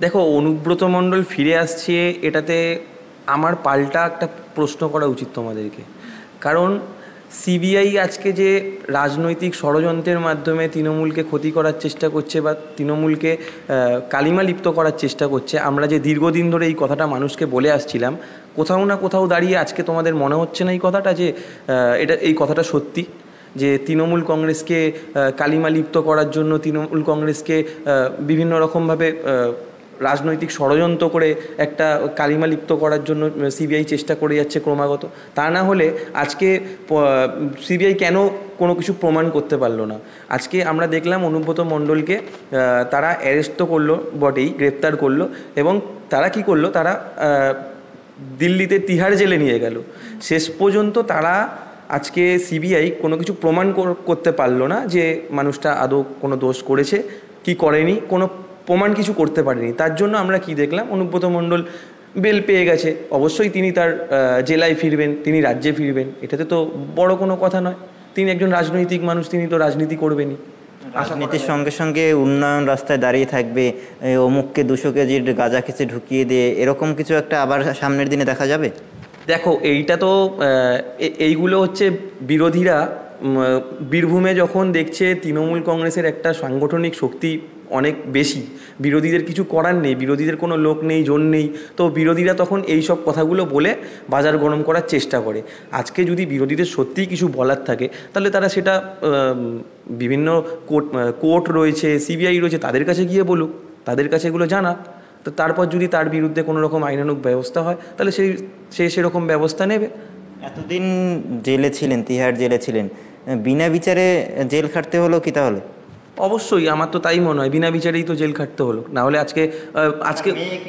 দেখো, অনুব্রত মণ্ডল ফিরে আসছে, এটাতে আমার পাল্টা একটা প্রশ্ন করা উচিত তোমাদেরকে। কারণ সিবিআই আজকে যে রাজনৈতিক ষড়যন্ত্রের মাধ্যমে তৃণমূলকে ক্ষতি করার চেষ্টা করছে বা তৃণমূলকে কালিমা লিপ্ত করার চেষ্টা করছে, আমরা যে দীর্ঘদিন ধরে এই কথাটা মানুষকে বলে আসছিলাম, কোথাও না কোথাও দাঁড়িয়ে আজকে তোমাদের মনে হচ্ছে না এই কথাটা যে এই কথাটা সত্যি, যে তৃণমূল কংগ্রেসকে কালিমা লিপ্ত করার জন্য, তৃণমূল কংগ্রেসকে বিভিন্ন রকমভাবে রাজনৈতিক ষড়যন্ত্র করে একটা কালিমা লিপ্ত করার জন্য সিবিআই চেষ্টা করে যাচ্ছে ক্রমাগত। তা না হলে আজকে সিবিআই কেন কোনো কিছু প্রমাণ করতে পারলো না? আজকে আমরা দেখলাম অনুব্রত মণ্ডলকে তারা অ্যারেস্ট তো করলো বটেই, গ্রেপ্তার করলো, এবং তারা কি করলো, তারা দিল্লিতে তিহার জেলে নিয়ে গেল। শেষ পর্যন্ত তারা আজকে সিবিআই কোনো কিছু প্রমাণ করতে পারলো না যে মানুষটা আদৌ কোনো দোষ করেছে কি করেনি, কোনো প্রমাণ কিছু করতে পারেনি। তার জন্য আমরা কি দেখলাম, অনুব্রত মণ্ডল বেল পেয়ে গেছে, অবশ্যই তিনি তার জেলায় ফিরবেন, তিনি রাজ্যে ফিরবেন, এটাতে তো বড় কোনো কথা নয়। তিনি একজন রাজনৈতিক মানুষ, তিনি তো রাজনীতি করবেনই। রাজনীতির সঙ্গে সঙ্গে উন্নয়ন রাস্তায় দাঁড়িয়ে থাকবে, অমুককে 200 কেজির গাঁজা খেঁচে ঢুকিয়ে দিয়ে, এরকম কিছু একটা আবার সামনের দিনে দেখা যাবে? দেখো, এইটা তো এইগুলো হচ্ছে বিরোধীরা বীরভূমে যখন দেখছে তৃণমূল কংগ্রেসের একটা সাংগঠনিক শক্তি অনেক বেশি, বিরোধীদের কিছু করার নেই, বিরোধীদের কোনো লোক নেই, জোর নেই, তো বিরোধীরা তখন এই সব কথাগুলো বলে বাজার গরম করার চেষ্টা করে। আজকে যদি বিরোধীদের সত্যিই কিছু বলার থাকে, তাহলে তারা সেটা বিভিন্ন কোর্ট রয়েছে, সিবিআই রয়েছে, তাদের কাছে গিয়ে বলুক, তাদের কাছে এগুলো জানা। তো তারপর যদি তার বিরুদ্ধে কোনো রকম আইনানুগ ব্যবস্থা হয়, তাহলে সে সেরকম ব্যবস্থা নেবে। এতদিন জেলে ছিলেন, তিহার জেলে ছিলেন, বিনা বিচারে জেল খাটতে হলো কি তাহলে? অবশ্যই, আমার তো তাই মনে হয়, বিনা বিচারেই তো জেল খাটতে হলো, না হলে আজকে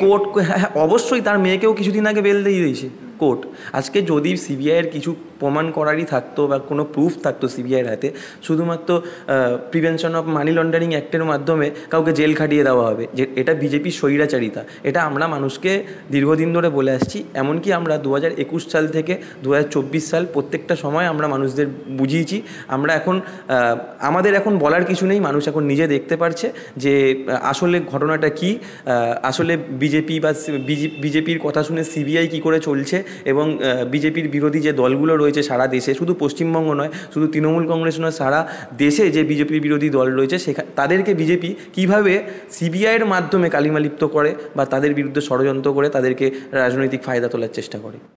কোর্ট, হ্যাঁ অবশ্যই, তার মেয়েকেও কিছুদিন আগে বেল দিয়ে দিয়েছে কোর্ট। আজকে যদি সিবিআইয়ের কিছু প্রমাণ করারই থাকতো বা কোনো প্রুফ থাকতো সিবিআইয়ের হাতে, শুধুমাত্র প্রিভেনশন অফ মানি লন্ডারিং অ্যাক্টের মাধ্যমে কাউকে জেল খাটিয়ে দেওয়া হবে, যে এটা বিজেপির স্বৈরাচারিতা, এটা আমরা মানুষকে দীর্ঘদিন ধরে বলে আসছি। এমনকি আমরা 2021 সাল থেকে 2024 সাল প্রত্যেকটা সময় আমরা মানুষদের বুঝিয়েছি। আমরা এখন আমাদের এখন বলার কিছু নেই, মানুষ এখন নিজে দেখতে পারছে যে আসলে ঘটনাটা কি, আসলে বিজেপি বা বিজেপির কথা শুনে সিবিআই কী করে চলছে, এবং বিজেপির বিরোধী যে দলগুলো রয়েছে সারা দেশে, শুধু পশ্চিমবঙ্গ নয়, শুধু তৃণমূল কংগ্রেস নয়, সারা দেশে যে বিজেপির বিরোধী দল রয়েছে তাদেরকে বিজেপি কীভাবে সিবিআইয়ের মাধ্যমে কালিমালিপ্ত করে বা তাদের বিরুদ্ধে ষড়যন্ত্র করে তাদেরকে রাজনৈতিক ফায়দা তোলার চেষ্টা করে।